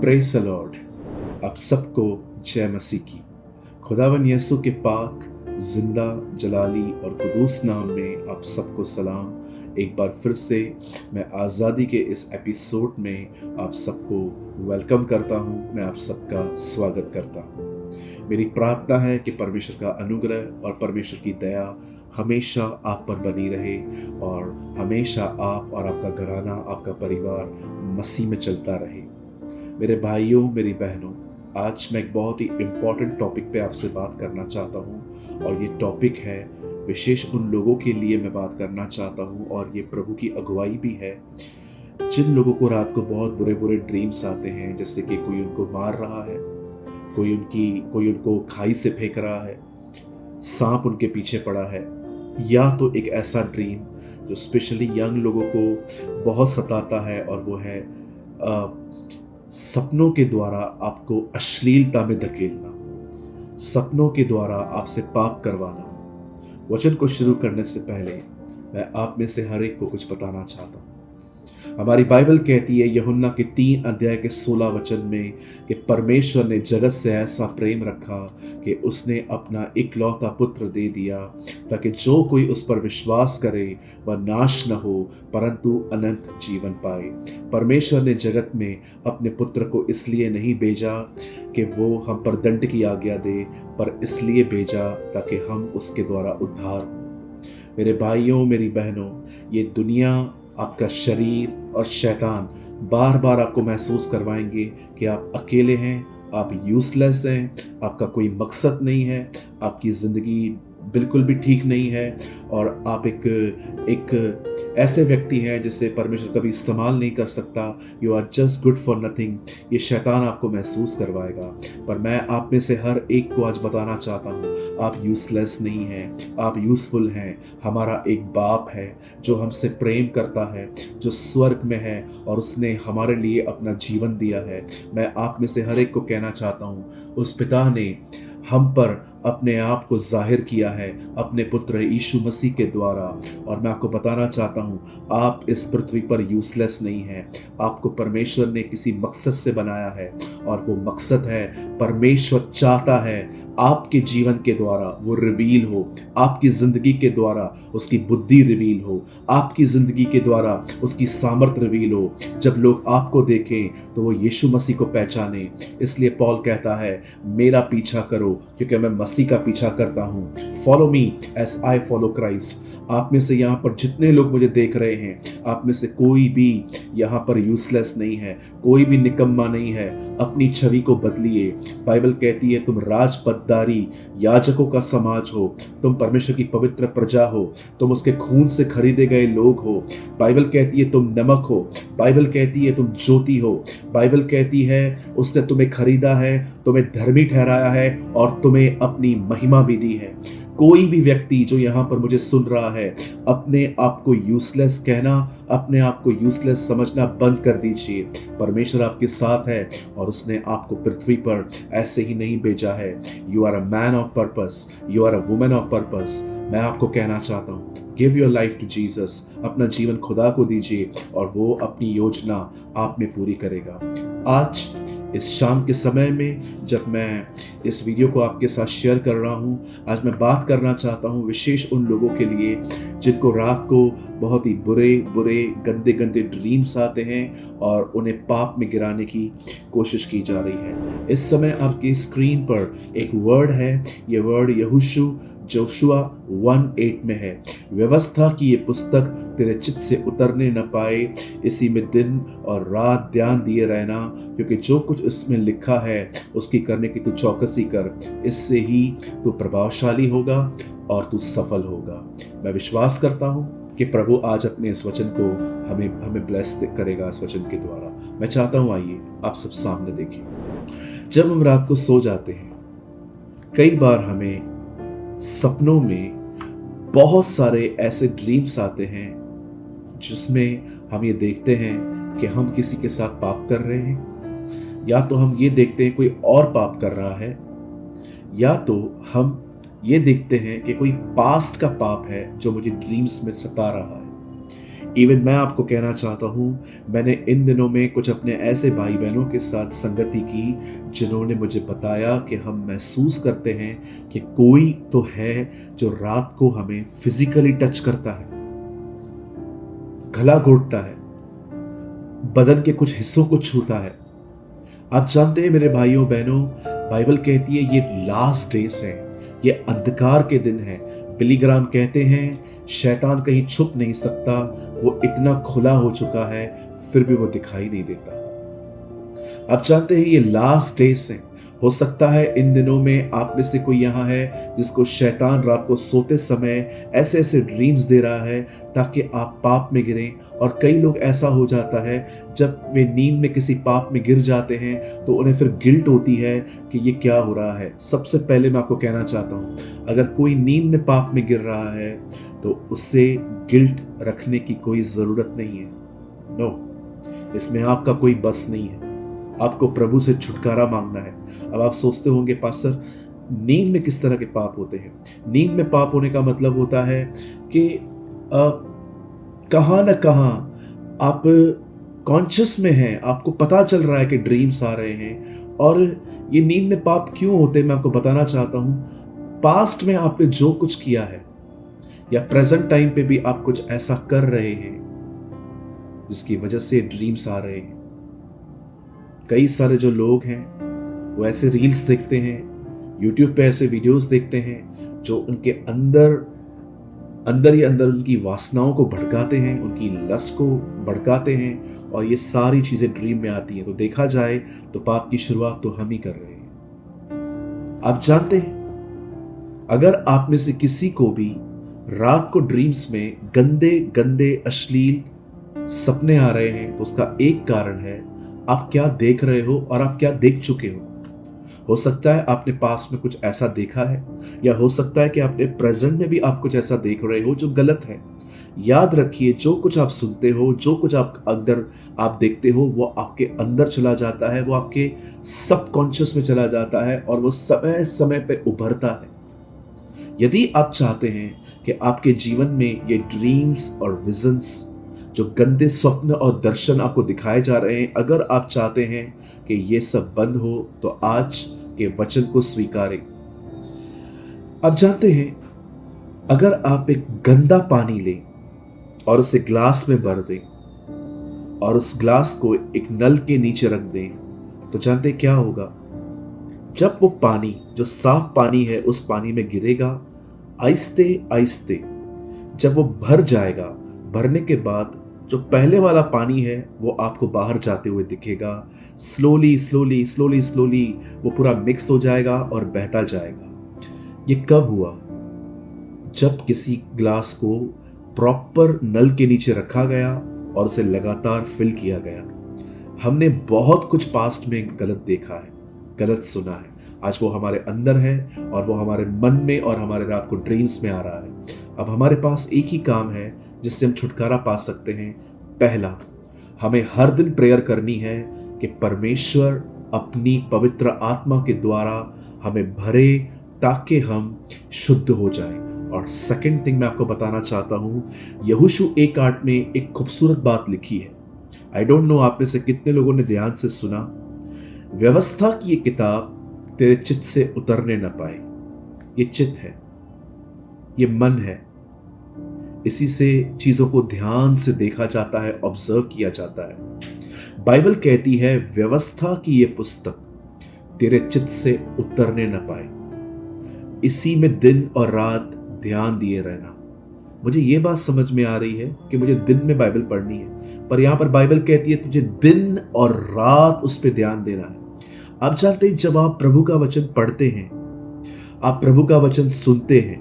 Praise the Lord. आप सबको जय मसीह की। खुदावन यीशु के पाक, जिंदा, जलाली और कुदूस नाम में आप सबको सलाम। एक बार फिर से मैं आज़ादी के इस एपिसोड में आप सबको वेलकम करता हूं। मैं आप सबका स्वागत करता हूं। मेरी प्रार्थना है कि परमेश्वर का अनुग्रह और परमेश्वर की दया हमेशा आप पर बनी रहे और हमेशा आप और आपका घराना, आपका परिवार मसीह में चलता रहे। मेरे भाइयों, मेरी बहनों, आज मैं एक बहुत ही इम्पॉर्टेंट टॉपिक पे आपसे बात करना चाहता हूँ और ये टॉपिक है विशेष उन लोगों के लिए मैं बात करना चाहता हूँ और ये प्रभु की अगुवाई भी है जिन लोगों को रात को बहुत बुरे बुरे ड्रीम्स आते हैं, जैसे कि कोई उनको मार रहा है, कोई उनको खाई से फेंक रहा है, सांप उनके पीछे पड़ा है, या तो एक ऐसा ड्रीम जो स्पेशली यंग लोगों को बहुत सताता है और वो है सपनों के द्वारा आपको अश्लीलता में धकेलना, सपनों के द्वारा आपसे पाप करवाना। वचन को शुरू करने से पहले मैं आप में से हर एक को कुछ बताना चाहता हूँ। हमारी बाइबल कहती है यूहन्ना के 3 अध्याय के 16 वचन में कि परमेश्वर ने जगत से ऐसा प्रेम रखा कि उसने अपना इकलौता पुत्र दे दिया ताकि जो कोई उस पर विश्वास करे वह नाश न हो परंतु अनंत जीवन पाए। परमेश्वर ने जगत में अपने पुत्र को इसलिए नहीं भेजा कि वो हम पर दंड की आज्ञा दे, पर इसलिए भेजा ताकि हम उसके द्वारा उद्धार हो। मेरे भाइयों, मेरी बहनों, ये दुनिया, आपका शरीर और शैतान बार बार आपको महसूस करवाएंगे कि आप अकेले हैं, आप यूजलेस हैं, आपका कोई मकसद नहीं है, आपकी ज़िंदगी बिल्कुल भी ठीक नहीं है और आप एक ऐसे व्यक्ति हैं जिसे परमेश्वर कभी इस्तेमाल नहीं कर सकता। You are just good for nothing. ये शैतान आपको महसूस करवाएगा, पर मैं आप में से हर एक को आज बताना चाहता हूँ, आप यूजलेस नहीं हैं, आप यूजफुल हैं। हमारा एक बाप है जो हमसे प्रेम करता है, जो स्वर्ग में है और उसने हमारे लिए अपना जीवन दिया है। मैं आप में से हर एक को कहना चाहता हूँ, उस पिता ने हम पर अपने आप को जाहिर किया है अपने पुत्र यीशु मसीह के द्वारा। और मैं आपको बताना चाहता हूँ, आप इस पृथ्वी पर यूजलेस नहीं हैं। आपको परमेश्वर ने किसी मकसद से बनाया है और वो मकसद है, परमेश्वर चाहता है आपके जीवन के द्वारा वो रिवील हो, आपकी ज़िंदगी के द्वारा उसकी बुद्धि रिवील हो, आपकी ज़िंदगी के द्वारा उसकी सामर्थ्य रिवील हो। जब लोग आपको देखें तो वो यीशु मसीह को पहचाने। इसलिए पौल कहता है, मेरा पीछा करो क्योंकि मैं मसीह का पीछा करता हूँ। Follow me as I follow Christ. आप में से यहाँ पर जितने लोग मुझे देख रहे हैं, आप में से कोई भी यहाँ पर यूजलेस नहीं है, कोई भी निकम्मा नहीं है। अपनी छवि को बदलिए। बाइबल कहती है तुम राजपददारी, याजकों का समाज हो, तुम परमेश्वर की पवित्र प्रजा हो, तुम उसके खून से खरीदे गए लोग हो। बाइबल कहती है तुम नमक हो, बाइबल कहती है तुम ज्योति हो, बाइबल कहती है उसने तुम्हें खरीदा है, तुम्हें धर्मी ठहराया है और तुम्हें अपनी महिमा भी दी है। कोई भी व्यक्ति जो यहाँ पर मुझे सुन रहा है, अपने आप को यूजलेस कहना, अपने आप को यूजलेस समझना बंद कर दीजिए। परमेश्वर आपके साथ है और उसने आपको पृथ्वी पर ऐसे ही नहीं भेजा है। You are a man of purpose, you are a women of purpose. मैं आपको कहना चाहता हूँ, give your life to Jesus. अपना जीवन खुदा को दीजिए और वो अपनी योजना आप में पूरी करेगा। आज इस शाम के समय में जब मैं इस वीडियो को आपके साथ शेयर कर रहा हूँ, आज मैं बात करना चाहता हूँ विशेष उन लोगों के लिए जिनको रात को बहुत ही बुरे बुरे गंदे गंदे ड्रीम्स आते हैं और उन्हें पाप में गिराने की कोशिश की जा रही है। इस समय आपकी स्क्रीन पर एक वर्ड है, ये वर्ड जोशुआ 1:8 में है। व्यवस्था की ये पुस्तक तेरे चित्त से उतरने न पाए, इसी में दिन और रात ध्यान दिए रहना, क्योंकि जो कुछ इसमें लिखा है उसकी करने की तू चौकसी कर। इससे ही तू प्रभावशाली होगा और तू सफल होगा। मैं विश्वास करता हूँ कि प्रभु आज अपने इस वचन को हमें ब्लेस करेगा इस वचन के द्वारा। मैं चाहता हूँ आइए आप सब सामने देखिए। जब हम रात को सो जाते हैं, कई बार हमें सपनों में बहुत सारे ऐसे ड्रीम्स आते हैं जिसमें हम ये देखते हैं कि हम किसी के साथ पाप कर रहे हैं, या तो हम ये देखते हैं कोई और पाप कर रहा है, या तो हम ये देखते हैं कि कोई पास्ट का पाप है जो मुझे ड्रीम्स में सता रहा है। इवन मैं आपको कहना चाहता हूँ, मैंने इन दिनों में कुछ अपने ऐसे भाई बहनों के साथ संगति की जिन्होंने मुझे बताया कि हम महसूस करते हैं कि कोई तो है जो रात को हमें फिजिकली टच करता है, गला घोंटता है, बदन के कुछ हिस्सों को छूता है। आप जानते हैं मेरे भाइयों बहनों, बाइबल कहती है ये लास्ट डेज हैं, ये अंधकार के दिन हैं। बिली ग्राहम कहते हैं शैतान कहीं छुप नहीं सकता, वो इतना खुला हो चुका है फिर भी वो दिखाई नहीं देता। आप जानते हैं ये लास्ट डेज हैं। हो सकता है इन दिनों में आप में से कोई यहाँ है जिसको शैतान रात को सोते समय ऐसे ऐसे ड्रीम्स दे रहा है ताकि आप पाप में गिरें। और कई लोग ऐसा हो जाता है जब वे नींद में किसी पाप में गिर जाते हैं तो उन्हें फिर गिल्ट होती है कि ये क्या हो रहा है। सबसे पहले मैं आपको कहना चाहता हूँ, अगर कोई नींद में पाप में गिर रहा है तो उससे गिल्ट रखने की कोई ज़रूरत नहीं है। नो, इसमें आपका कोई बस नहीं है। आपको प्रभु से छुटकारा मांगना है। अब आप सोचते होंगे पास्टर नींद में किस तरह के पाप होते हैं? नींद में पाप होने का मतलब होता है कि कहाँ न कहाँ आप कॉन्शियस में हैं, आपको पता चल रहा है कि ड्रीम्स आ रहे हैं। और ये नींद में पाप क्यों होते हैं मैं आपको बताना चाहता हूँ। पास्ट में आपने जो कुछ किया है या प्रेजेंट टाइम पे भी आप कुछ ऐसा कर रहे हैं जिसकी वजह से ड्रीम्स आ रहे हैं। कई सारे जो लोग हैं वो ऐसे रील्स देखते हैं, यूट्यूब पे ऐसे वीडियोस देखते हैं जो उनके अंदर ही अंदर उनकी वासनाओं को भड़काते हैं, उनकी लस्ट को भड़काते हैं और ये सारी चीज़ें ड्रीम में आती हैं। तो देखा जाए तो पाप की शुरुआत तो हम ही कर रहे हैं। आप जानते हैं अगर आप में से किसी को भी रात को ड्रीम्स में गंदे गंदे अश्लील सपने आ रहे हैं तो उसका एक कारण है आप क्या देख रहे हो और आप क्या देख चुके हो। हो सकता है आपने पास्ट में कुछ ऐसा देखा है या हो सकता है कि आपने प्रेजेंट में भी आप कुछ ऐसा देख रहे हो जो गलत है। याद रखिए जो कुछ आप सुनते हो, जो कुछ आप अंदर आप देखते हो वो आपके अंदर चला जाता है, वो आपके सबकॉन्शियस में चला जाता है और वो समय समय पे उभरता है। यदि आप चाहते हैं कि आपके जीवन में ये ड्रीम्स और विजन्स जो गंदे स्वप्न और दर्शन आपको दिखाए जा रहे हैं, अगर आप चाहते हैं कि ये सब बंद हो तो आज के वचन को स्वीकारें। आप जानते हैं अगर आप एक गंदा पानी लें और उसे ग्लास में भर दें और उस ग्लास को एक नल के नीचे रख दें तो जानते हैं क्या होगा? जब वो पानी जो साफ पानी है उस पानी में गिरेगा, आहिस्ते आहिस्ते जब वो भर जाएगा, भरने के बाद जो पहले वाला पानी है वो आपको बाहर जाते हुए दिखेगा। स्लोली स्लोली स्लोली स्लोली वो पूरा मिक्स हो जाएगा और बहता जाएगा। ये कब हुआ? जब किसी ग्लास को प्रॉपर नल के नीचे रखा गया और उसे लगातार फिल किया गया। हमने बहुत कुछ पास्ट में गलत देखा है, गलत सुना है, आज वो हमारे अंदर है और वो हमारे मन में और हमारे रात को ड्रीम्स में आ रहा है। अब हमारे पास एक ही काम है जिससे हम छुटकारा पा सकते हैं। पहला, हमें हर दिन प्रेयर करनी है कि परमेश्वर अपनी पवित्र आत्मा के द्वारा हमें भरे ताकि हम शुद्ध हो जाएं। और सेकंड थिंग मैं आपको बताना चाहता हूं, यहोशू 1:8 में एक खूबसूरत बात लिखी है। आई डोंट नो आप में से कितने लोगों ने ध्यान से सुना। व्यवस्था की ये किताब तेरे चित्त से उतरने न पाए। ये चित्त है, ये मन है, इसी से चीजों को ध्यान से देखा जाता है, ऑब्जर्व किया जाता है। बाइबल कहती है व्यवस्था की ये पुस्तक तेरे चित्त से उतरने न पाए, इसी में दिन और रात ध्यान दिए रहना। मुझे ये बात समझ में आ रही है कि मुझे दिन में बाइबल पढ़नी है, पर यहां पर बाइबल कहती है तुझे दिन और रात उस पर ध्यान देना है। आप जानते हैं जब आप प्रभु का वचन पढ़ते हैं, आप प्रभु का वचन सुनते हैं,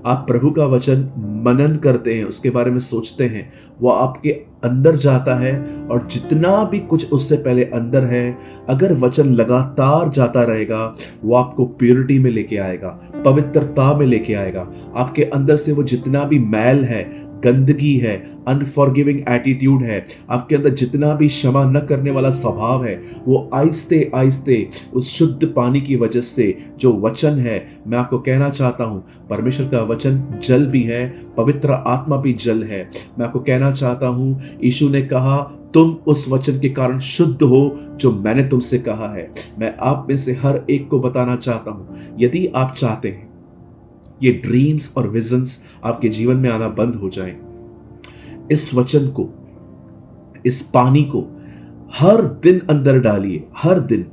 आप प्रभु का वचन मनन करते हैं, उसके बारे में सोचते हैं, वो आपके अंदर जाता है और जितना भी कुछ उससे पहले अंदर है, अगर वचन लगातार जाता रहेगा वो आपको प्योरिटी में लेके आएगा, पवित्रता में लेके आएगा। आपके अंदर से वो जितना भी मैल है, गंदगी है, अनफॉरगिविंग एटीट्यूड है, आपके अंदर जितना भी क्षमा न करने वाला स्वभाव है, वो आहिस्ते आहिस्ते उस शुद्ध पानी की वजह से जो वचन है, मैं आपको कहना चाहता हूं, परमेश्वर का वचन जल भी है, पवित्र आत्मा भी जल है। मैं आपको कहना चाहता हूं, यीशु ने कहा तुम उस वचन के कारण शुद्ध हो जो मैंने तुमसे कहा है। मैं आप में से हर एक को बताना चाहता हूं, यदि आप चाहते हैं ये ड्रीम्स और विजन्स आपके जीवन में आना बंद हो जाए, इस वचन को, इस पानी को हर दिन अंदर डालिए, हर दिन।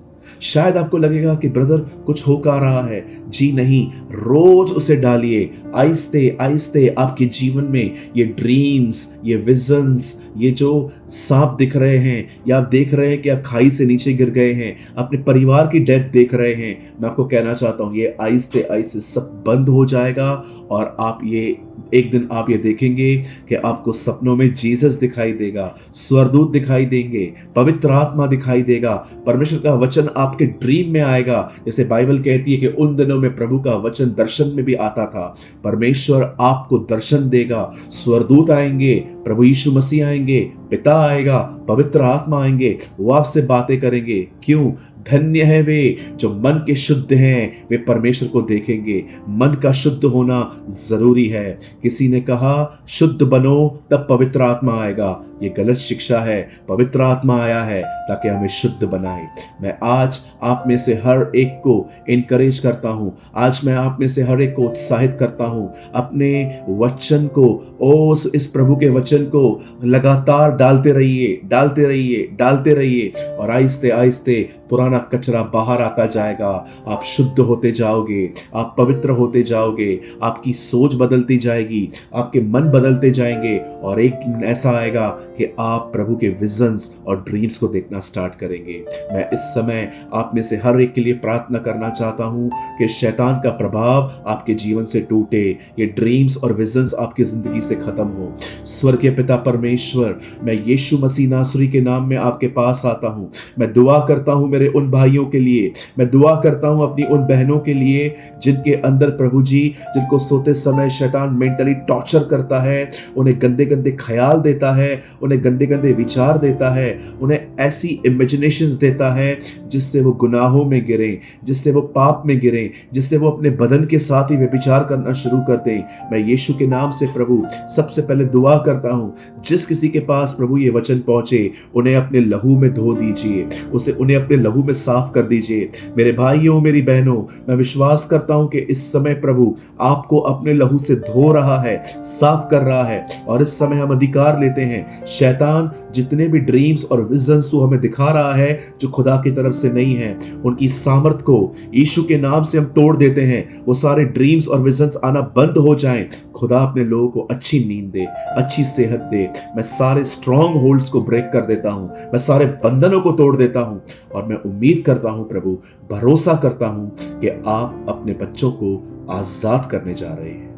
शायद आपको लगेगा कि ब्रदर कुछ हो का रहा है, जी नहीं, रोज उसे डालिए। आहिस्ते आहिस्ते आपके जीवन में ये ड्रीम्स, ये विजन्स, ये जो सांप दिख रहे हैं, या आप देख रहे हैं कि आप खाई से नीचे गिर गए हैं, अपने परिवार की डेथ देख रहे हैं, मैं आपको कहना चाहता हूं ये आहिस्ते आहिस्ते सब बंद हो जाएगा। और आप ये एक दिन आप ये देखेंगे कि आपको सपनों में जीसस दिखाई देगा, स्वर्गदूत दिखाई देंगे, पवित्र आत्मा दिखाई देगा, परमेश्वर का वचन आपके ड्रीम में आएगा। जैसे बाइबल कहती है कि उन दिनों में प्रभु का वचन दर्शन में भी आता था। परमेश्वर आपको दर्शन देगा, स्वर्गदूत आएंगे, प्रभु यीशु मसीह आएंगे, पिता आएगा, पवित्र आत्मा आएंगे, वो आपसे बातें करेंगे। क्यों? धन्य है वे जो मन के शुद्ध हैं, वे परमेश्वर को देखेंगे। मन का शुद्ध होना जरूरी है। किसी ने कहा शुद्ध बनो तब पवित्र आत्मा आएगा, ये गलत शिक्षा है। पवित्र आत्मा आया है ताकि हमें शुद्ध बनाए। मैं आज आप में से हर एक को इनकरेज करता हूं, आज मैं आप में से हर एक को उत्साहित करता हूं, अपने वचन को, इस प्रभु के वचन को लगातार डालते रहिए, डालते रहिए, डालते रहिए, और आहिस्ते आहिस्ते पुराना कचरा बाहर आता जाएगा। आप शुद्ध होते जाओगे, आप पवित्र होते जाओगे, आपकी सोच बदलती जाएगी, आपके मन बदलते जाएंगे, और एक दिन ऐसा आएगा कि आप प्रभु के विजन्स और ड्रीम्स को देखना स्टार्ट करेंगे। मैं इस समय आप में से हर एक के लिए प्रार्थना करना चाहता हूं कि शैतान का प्रभाव आपके जीवन से टूटे, ये ड्रीम्स और विजन्स आपकी जिंदगी से खत्म हो। स्वर्गीय पिता परमेश्वर, मैं यीशु मसीह नासरी के नाम में आपके पास आता हूं। मैं दुआ करता हूं मेरे उन भाइयों के लिए, मैं दुआ करता हूं अपनी उन बहनों के लिए जिनके अंदर प्रभु जी, जिनको सोते समय शैतान मेंटली टॉर्चर करता है, उन्हें गंदे गंदे ख्याल देता है, उन्हें गंदे गंदे विचार देता है, उन्हें ऐसी इमेजिनेशंस देता है जिससे वो गुनाहों में गिरें, जिससे वो पाप में गिरें, जिससे वो अपने बदन के साथ ही व्यभिचार करना शुरू कर दें। मैं यीशु के नाम से प्रभु सबसे पहले दुआ करता हूं, जिस किसी के पास प्रभु ये वचन पहुंचे, उन्हें अपने लहू में धो दीजिए, उन्हें अपने लहू में साफ कर दीजिए। मेरे भाइयों, मेरी बहनों, मैं विश्वास करता हूं कि इस समय प्रभु आपको अपने लहू से धो रहा है, साफ कर रहा है, और इस समय हम अधिकार लेते हैं। शैतान जितने भी ड्रीम्स और विजन्स तू हमें दिखा रहा है जो खुदा की तरफ से नहीं है, उनकी सामर्थ को यीशु के नाम से हम तोड़ देते हैं। वो सारे ड्रीम्स और विजन्स आना बंद हो जाएं। खुदा अपने लोगों को अच्छी नींद दे, अच्छी सेहत दे। मैं सारे स्ट्रॉन्ग होल्ड्स को ब्रेक कर देता हूं, मैं सारे बंधनों को तोड़ देता हूं, और मैं उम्मीद करता हूं प्रभु, भरोसा करता हूं कि आप अपने बच्चों को आजाद करने जा रहे हैं।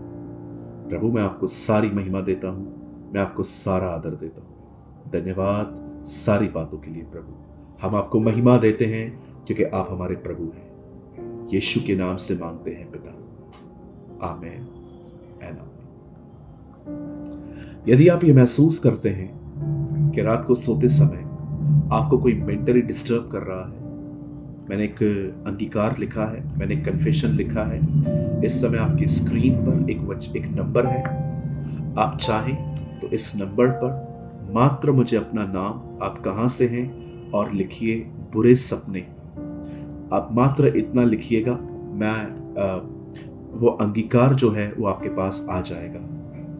प्रभु, मैं आपको सारी महिमा देता हूं, मैं आपको सारा आदर देता हूं। धन्यवाद सारी बातों के लिए प्रभु। हम आपको महिमा देते हैं क्योंकि आप हमारे प्रभु हैं। यीशु के नाम से मांगते हैं पिता, आमीन एंड आमीन। यदि आप ये महसूस करते हैं कि रात को सोते समय आपको कोई मेंटली डिस्टर्ब कर रहा है, मैंने एक अंगीकार लिखा है, मैंने एक कन्फेशन लिखा है। इस समय आपकी स्क्रीन पर एक नंबर है। आप चाहें तो इस नंबर पर मात्र मुझे अपना नाम, आप कहां से हैं, और लिखिए बुरे सपने। आप मात्र इतना लिखिएगा, मैं वो अंगीकार जो है वो आपके पास आ जाएगा।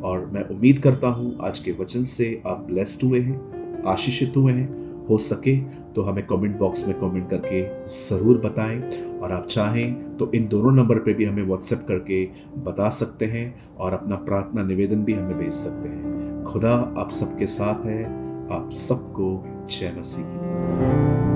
और मैं उम्मीद करता हूं आज के वचन से आप ब्लेस्ड हुए हैं, आशीषित हुए हैं। हो सके तो हमें कमेंट बॉक्स में कमेंट करके ज़रूर बताएं, और आप चाहें तो इन दोनों नंबर पे भी हमें व्हाट्सएप करके बता सकते हैं, और अपना प्रार्थना निवेदन भी हमें भेज सकते हैं। खुदा आप सबके साथ है। आप सबको जय मसीह की।